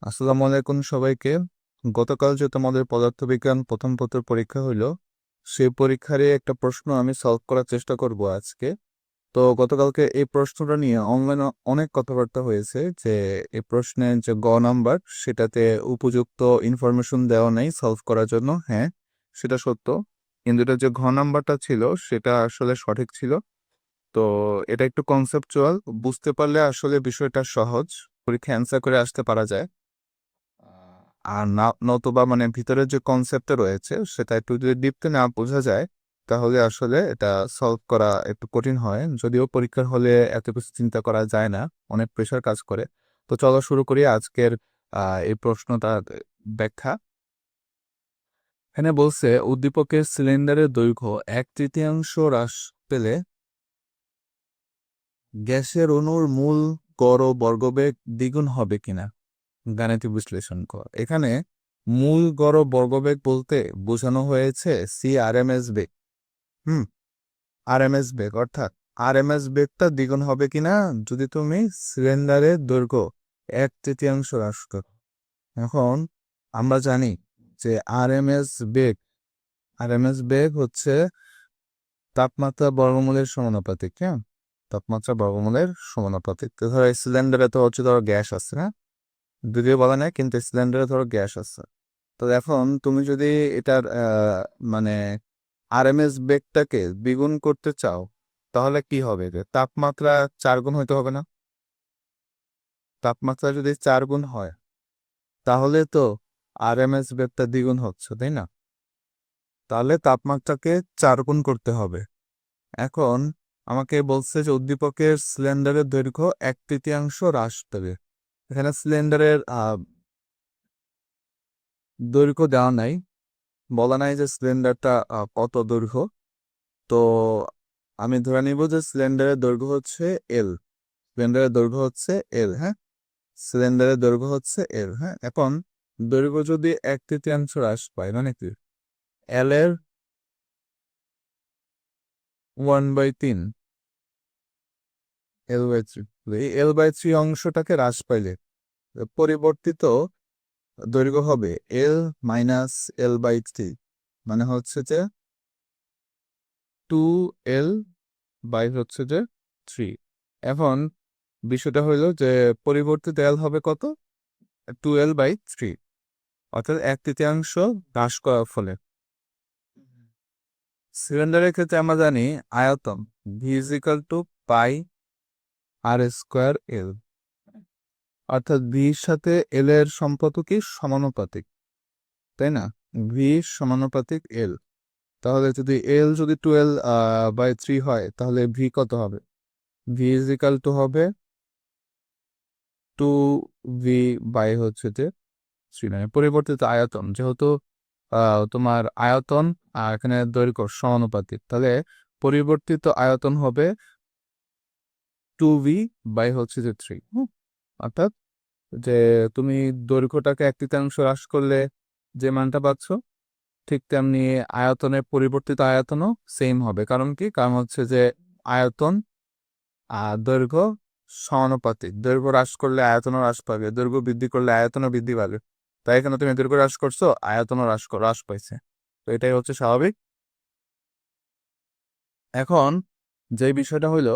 আসসালামু আলাইকুম সবাইকে। গতকাল যে তোমাদের পদার্থবিজ্ঞান প্রথম পত্র পরীক্ষা হইলো, সেই পরীক্ষারই একটা প্রশ্ন আমি সলভ করার চেষ্টা করব আজকে। তো গতকালকে এই প্রশ্নটা নিয়ে অনলাইনে অনেক কথাবার্তা হয়েছে যে এই প্রশ্নের যে গ নাম্বার সেটাতে উপযুক্ত ইনফরমেশন দেওয়া নেই সলভ করার জন্য। হ্যাঁ, সেটা সত্য, কিন্তু এটা যে ঘ নাম্বারটা ছিল সেটা আসলে সঠিক ছিল। তো এটা একটু কনসেপচুয়াল, বুঝতে পারলে আসলে বিষয়টা সহজ, পরীক্ষা অ্যান্সার করে আসতে পারা যায়। আর না নতুবা ভিতরের যে কনসেপ্টটা রয়েছে সেটা একটু যদি ডিপতে না বোঝা যায় তাহলে আসলে এটা সলভ করা একটু কঠিন হয়। যদিও পরীক্ষার হলে এত কিছু চিন্তা করা যায় না, অনেক প্রেশার কাজ করে। তো চলো শুরু করি আজকের এই প্রশ্নটা ব্যাখ্যা। এখানে বলছে উদ্দীপকের সিলিন্ডারের দৈর্ঘ্য 1/3 হ্রাস পেলে গ্যাসের অণুর মূল গড় বর্গবেগ দ্বিগুণ হবে কিনা, গাণিতিক বিশ্লেষণ কর। এখানে মূল গড় বর্গবেগ বলতে বোঝানো হয়েছে CRMS বেগ। হুম, RMS বেগ, অর্থাৎ RMS বেগটা দ্বিগুণ হবে কিনা যদি তুমি সিলিন্ডারের দৈর্ঘ্য 1/3 হ্রাস করো। এখন আমরা জানি যে আরএমএস বেগ হচ্ছে তাপমাত্রা বর্গমূলের সমানুপাতিক। হ্যাঁ, তাপমাত্রা বর্গমূলের সমানুপাতিক। তো ধরো সিলিন্ডারে তো হচ্ছে ধরো গ্যাস আছে না, যদিও বলা নাই, কিন্তু সিলিন্ডারে ধরো গ্যাস আছে। তো এখন তুমি যদি এটার মানে আরএমএস বেগটাকে দ্বিগুণ করতে চাও তাহলে কি হবে, যে তাপমাত্রা 4 গুণ হইতে হবে না? তাপমাত্রা যদি 4 গুণ হয় তাহলে তো আরএমএস বেগটা দ্বিগুণ হচ্ছে, তাই না? তাহলে তাপমাত্রাকে 4 গুণ করতে হবে। এখন আমাকে বলছে যে উদ্দীপকের সিলিন্ডারের দৈর্ঘ্য 1/3 হ্রাস পাবে। এখানে সিলিন্ডারের দৈর্ঘ্য দেওয়া নাই, বলা নাই যে সিলিন্ডারটা কত দৈর্ঘ্য। তো আমি ধরে নিব যে সিলিন্ডারের দৈর্ঘ্য হচ্ছে এল। সিলিন্ডারের দৈর্ঘ্য হচ্ছে এল। হ্যাঁ, সিলিন্ডারের দৈর্ঘ্য হচ্ছে এল। হ্যাঁ, এখন দৈর্ঘ্য যদি 1/3 হ্রাস পায় মানে কি, এল এর 1/3, L/3, এই L/3 অংশটাকে হ্রাস পাইলে পরিবর্তিত দৈর্ঘ্য হবে L-L/3, মানে হচ্ছে যে 2L/3। এখন বিষয়টা হইলো যে পরিবর্তিত এল হবে কত, 2L/3, অর্থাৎ 1/3 হ্রাস করার ফলে। সিলিন্ডারের ক্ষেত্রে আমরা জানি আয়তন V = πr²L, অর্থাৎ ভির সাথে এল এর সম্পর্ক কি সমানুপাতিক, তাই না? ভি সমানুপাতিক এল। তাহলে যদি এল যদি 2L/3 হয় তাহলে ভি কত হবে? V হবে 2V/3, মানে পরিবর্তিত আয়তন, যেহেতু তোমার আয়তন আর এখানে দৈর্ঘ্য সমানুপাতিক, তাহলে পরিবর্তিত আয়তন হবে 2V/3। অর্থাৎ যে তুমি দৈর্ঘ্যটাকে 1/3 হ্রাস করলে যে মানটা পাচ্ছ, ঠিক তেমনি আয়তনের পরিবর্তিত আয়তনও সেম হবে। কারণ কি? কারণ হচ্ছে যে আয়তন আর দৈর্ঘ্য সমানুপাতিক। দৈর্ঘ্য হ্রাস করলে আয়তনও হ্রাস পাবে, দৈর্ঘ্য বৃদ্ধি করলে আয়তনও বৃদ্ধি পাবে। তাই এখানে তুমি দৈর্ঘ্য হ্রাস করছো, আয়তনও হ্রাস পাইছে। তো এটাই হচ্ছে স্বাভাবিক। এখন যে বিষয়টা হইল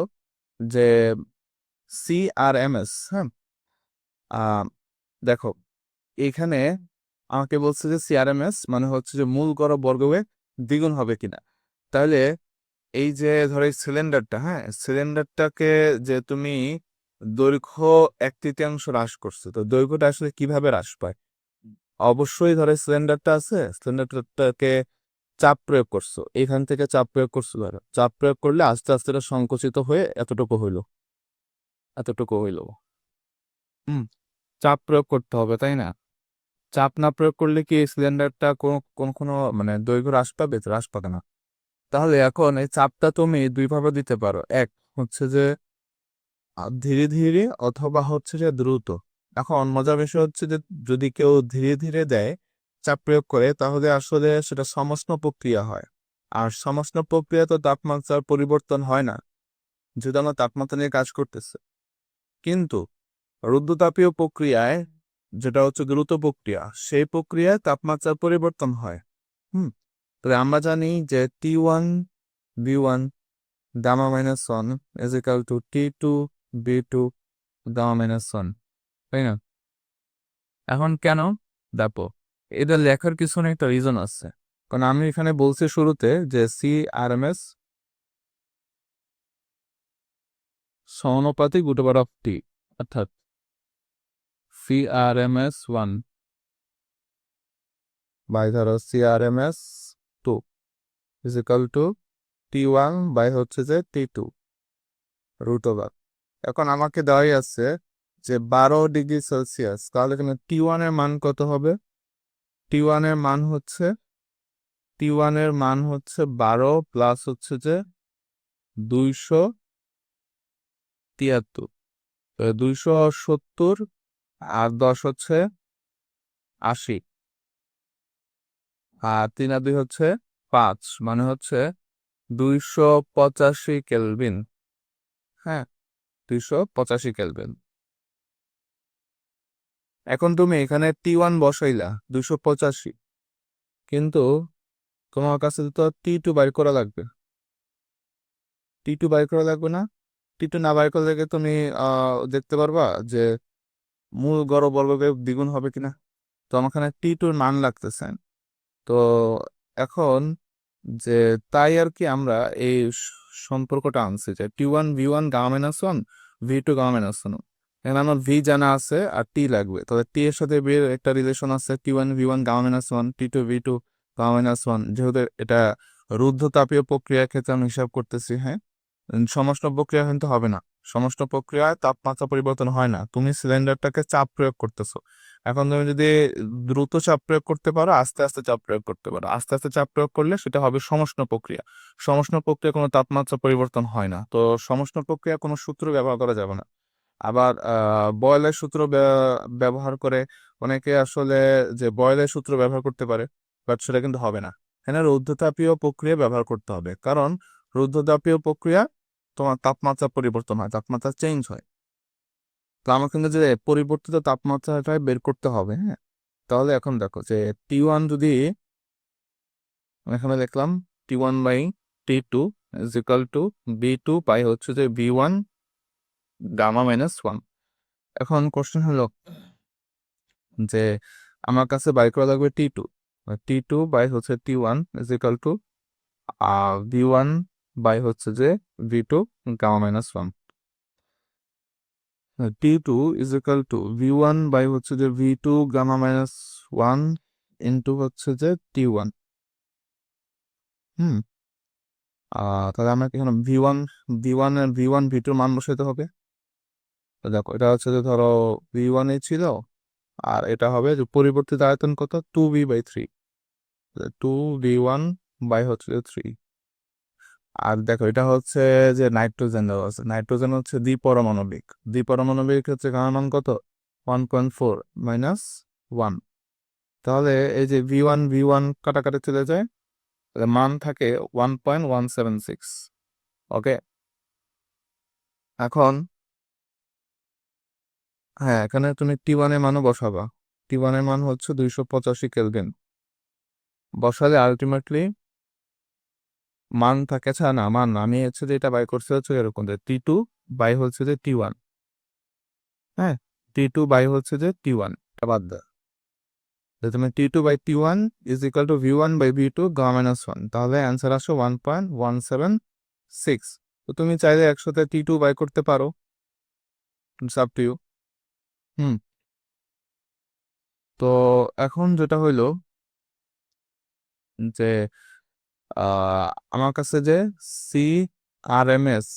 যে CRMS, হ্যাঁ, দেখো এখানে আমাকে বলছে যে CRMS মানে হচ্ছে যে মূল গড় বর্গবেগ দ্বিগুণ হবে কিনা। তাহলে এই যে ধরো এই সিলিন্ডারটা, হ্যাঁ, সিলিন্ডারটাকে যে তুমি দৈর্ঘ্য 1/3 হ্রাস করছো, তো দৈর্ঘ্যটা আসলে কিভাবে হ্রাস পায়? অবশ্যই ধরো সিলিন্ডারটা আছে, সিলিন্ডারটাকে চাপ প্রয়োগ করছো, এখান থেকে চাপ প্রয়োগ করছো, ধরো চাপ প্রয়োগ করলে আস্তে আস্তে এটা সংকুচিত হয়ে এতটুকু হইলো। হুম, চাপ প্রয়োগ করতে হবে, তাই না? চাপ না প্রয়োগ করলে কি এই সিলিন্ডারটা কোনো দৈর্ঘ্য হ্রাস পাবে? তো হ্রাস পাবে না। তাহলে এখন এই চাপটা তুমি দুইভাবে দিতে পারো, এক হচ্ছে যে ধীরে ধীরে, অথবা হচ্ছে যে দ্রুত। এখন মজার বিষয় হচ্ছে যে যদি কেউ ধীরে ধীরে দেয়, চাপ প্রয়োগ করে, তাহলে আসলে সেটা সমষ্ণ প্রক্রিয়া হয়। আর সমষ্ণ প্রক্রিয়া তো তাপমাত্রার পরিবর্তন হয় না, যদি আমরা তাপমাত্রা নিয়ে কাজ করতেছে। কিন্তু রুদ্ধতাপীয় প্রক্রিয়ায় যেটা হচ্ছে দ্রুত প্রক্রিয়া, সেই প্রক্রিয়ায় তাপমাত্রার পরিবর্তন হয়। তবে আমরা জানি যে T1 V1 gamma minus 1 is equal to T2 V2 gamma minus 1, তাই না? এখন কেন দেখো, এটা লেখার পিছনে একটা রিজন আছে। কারণ আমি এখানে বলছি শুরুতে যে CRMS সমানুপাতিক √T, অর্থাৎ CRMS 1 বাই ধরো CRMS 2 is equal to T1 by হচ্ছে যে T2 √। এখন আমাকে দেওয়াই আছে যে 12 ডিগ্রি সেলসিয়াস, তাহলে এখানে T1 এর মান কত হবে? T1 এর মান হচ্ছে 12 প্লাস হচ্ছে যে 273, 270 আর 10 হচ্ছে 80, আর 3 আর 2 হচ্ছে 5, মানে হচ্ছে 285 কেলভিন। হ্যাঁ, 285 কেলভিন। এখন তুমি এখানে T1 বসাইলা 285, কিন্তু তোমার কাছে তো T2 বাইর করা লাগবে। T2 বাইর করা লাগবে না? T2 না বাইর করলে তুমি দেখতে পারবা যে মূল গড় বর্গকে দ্বিগুণ হবে কিনা। তো আমার এখানে T2 মান লাগতেছে। তো এখন যে তাই আর কি আমরা এই সম্পর্কটা আনছি যে T1 V1 gamma minus 1 V2 gamma minus 1। এখানে আমার V জানা আছে আর T লাগবে, তবে T এর সাথে V এর একটা রিলেশন আছে T1 V1 gamma minus 1 T2 V2 gamma minus 1। যেহেতু এটা রুদ্ধতাপীয় প্রক্রিয়ার ক্ষেত্রে আমি হিসাব করতেছি, হ্যাঁ, সমষ্ণ প্রক্রিয়া কিন্তু হবে না। সমষ্ণ প্রক্রিয়ায় তাপমাত্রা পরিবর্তন হয় না, তুমি সিলিন্ডারটাকে চাপ প্রয়োগ করতেছো। এখন তুমি যদি দ্রুত চাপ প্রয়োগ করতে পারো, আস্তে আস্তে চাপ প্রয়োগ করতে পারো, আস্তে আস্তে চাপ প্রয়োগ করলে সেটা হবে সমষ্ণ প্রক্রিয়া। সমষ্ণ প্রক্রিয়া কোনো তাপমাত্রা পরিবর্তন হয় না, তো সমষ্ণ প্রক্রিয়া কোনো সূত্র ব্যবহার করা যাবে না। আবার বয়েলের সূত্র ব্যবহার করে অনেকে আসলে যে বয়েলের সূত্র ব্যবহার করতে পারে, বাট সেটা কিন্তু হবে না। এখানে রুদ্ধতাপীয় প্রক্রিয়া ব্যবহার করতে হবে, কারণ রুদ্ধতাপীয় প্রক্রিয়া তোমার তাপমাত্রা পরিবর্তন হয়, তাপমাত্রা চেঞ্জ হয়। তো আমার কিন্তু যে পরিবর্তিত তাপমাত্রাটা বের করতে হবে, হ্যাঁ। তাহলে এখন দেখো যে T1 যদি এখানে লিখলাম T1 by T2 is equal to B2 পাই হচ্ছে যে V1 গামা মাইনাস 1। এখন কোশ্চেন হলো যে আমার কাছে বাই করা লাগবে T2 বাই হচ্ছে T1 is equal to V1 by হচ্ছে যে V2 gamma minus 1। T2 is equal to V1 by হচ্ছে যে V2 গামা মাইনাস 1 ইন্টু হচ্ছে যে T1। তাহলে আমাকে এখানে V1 V2 মান বসাইতে হবে। তো দেখো, এটা হচ্ছে যে ধরো V1 ছিল, আর এটা হবে যে পরিবর্তিত আয়তন কত, 2V/3, 2V1 বাই হচ্ছে 3। আর দেখো, এটা হচ্ছে যে নাইট্রোজেন দেওয়া আছে, নাইট্রোজেন হচ্ছে দ্বিপরমাণবিক। দ্বিপরমাণবিক হচ্ছে গামা মান কত, 1.4 মাইনাস 1। তাহলে এই যে V1 কাটাকাটি চলে যায়, তাহলে মান থাকে 1.176। ওকে, এখন হ্যাঁ, এখানে তুমি T1 এর মানও বসাবা। T1 এর মান হচ্ছে 285 কেলভিন। বসালে আলটিমেটলি মান থাকে, আচ্ছা না, মান না, আমি হচ্ছে যে এটা বাই করছি হচ্ছে এরকম যে T2 বাই হচ্ছে যে T1। হ্যাঁ, T2 বাই হচ্ছে যে T1, এটা বাদ দাও। তুমি T2 by T1 is equal to V1 by V2 gamma minus 1, তাহলে অ্যান্সার আসো 1.176। তো তুমি চাইলে একসাথে T2 বাই করতে পারো, ইটস আপ টু ইউ। হুম তো এখন যেটা হইলো যে আমার কাছে যে CRMS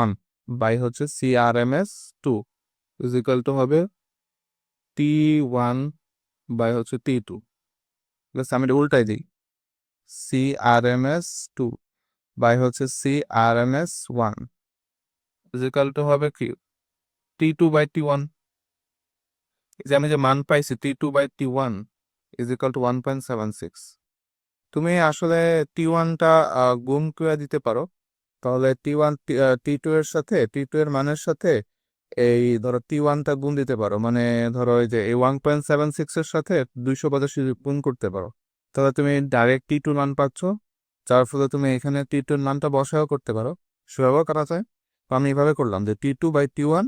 1 বাই হচ্ছে CRMS 2 ইজ ইকাল টু হবে T1 বাই হচ্ছে T2। আমি এটা উল্টাই দিই, CRMS 2 বাই হচ্ছে CRMS 1 ইজ ইকাল টু হবে কি, T2 বাই T1। যে আমি যে মান পাইছি T2 by T1 is equal two 1.76। তুমি আসলে T1টা গুণ করে দিতে পারো, তাহলে T1 T2 এর সাথে, T2 এর মানের সাথে এই ধরো T1টা গুণ দিতে পারো, মানে ধরো এই যে এই 1.76 এর সাথে 285 গুণ করতে পারো, তাহলে তুমি ডাইরেক্ট T2 মান পাচ্ছ, যার ফলে তুমি এখানে T2 এর মানটা বসাও করতে পারো, সেভাবেও করা যায়। তো আমি এইভাবে করলাম যে T2/T1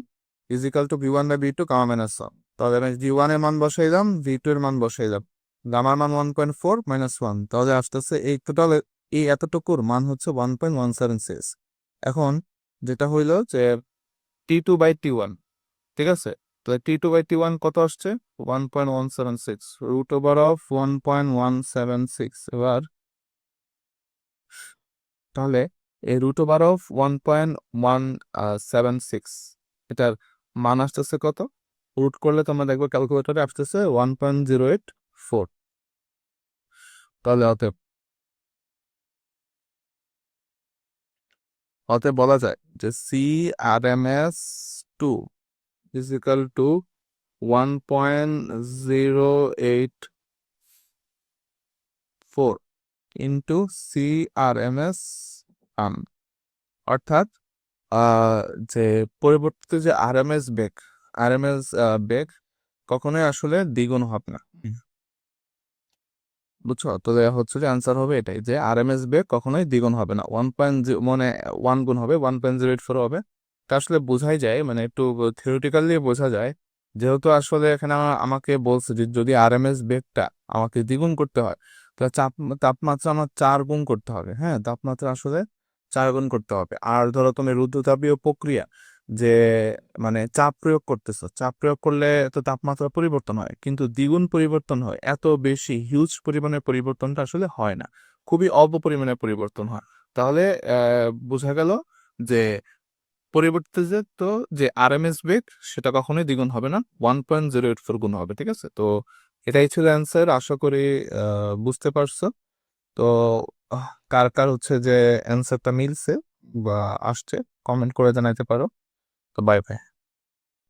is equal two V1/V2 gamma minus 1। তাহলে আমি V1 এর মান বসাইলাম, V2 এর মান বসাইলাম, গামার মান 1.4 মাইনাস 1, তাহলে আসতেছে এই টোটাল এই এতটুকুর মান হচ্ছে 1.176। এখন যেটা হইলো যে T2/T1, ঠিক আছে, তাহলে T2/T1 কত আসছে? 1.176, রুট ওভার অফ 1.176। এবার তাহলে এই রুট ওভার অফ 1.176 এটার মান আসতেছে কত? রুট করলে তোমরা দেখবে ক্যালকুলেটরে আসতেছে 1.084। তাহলে অতএব বলা যায় যে CRMS2 is equal two 1.084 into CRMS1, অর্থাৎ আহ, যে পরিবর্তিত যে আরএমএস বেগ কখনোই আসলে দ্বিগুণ হবে না, বুঝছো? তো হচ্ছে যে আনসার হবে এটাই, যে আরএমএস বেগ কখনোই দ্বিগুণ হবে না, 1.0 মানে 1 গুণ হবে, 1.084 হবে। তা আসলে বোঝাই যায়, মানে একটু থিওরিটিক্যালি বোঝা যায়, যেহেতু আসলে এখানে আমাকে বলছে যে যদি আরএমএস বেগটা আমাকে দ্বিগুণ করতে হয়, তাহলে তাপমাত্রা আমার 4 গুণ করতে হবে। হ্যাঁ, তাপমাত্রা আসলে 4 গুণ করতে হবে। আর ধরো তুমি রুদ্রতাপীয় প্রক্রিয়া, যে মানে চাপ প্রয়োগ করতেছো, চাপ প্রয়োগ করলে তো তাপমাত্রা পরিবর্তন হয়, কিন্তু দ্বিগুণ পরিবর্তন হয়, এত বেশি হিউজ পরিমাণের পরিবর্তনটা আসলে হয় না, খুবই অল্প পরিমাণের পরিবর্তন হয়। তাহলে বোঝা গেল যে পরিবর্তিত যে আরএমএস বেগ সেটা কখনোই দ্বিগুণ হবে না, 1.084 গুণ হবে। ঠিক আছে, তো এটাই ছিল অ্যান্সার। আশা করি বুঝতে পারছো। তো কার কার হচ্ছে যে অ্যান্সারটা মিলছে বা আসছে, কমেন্ট করে জানাইতে পারো। তো বাই বাই।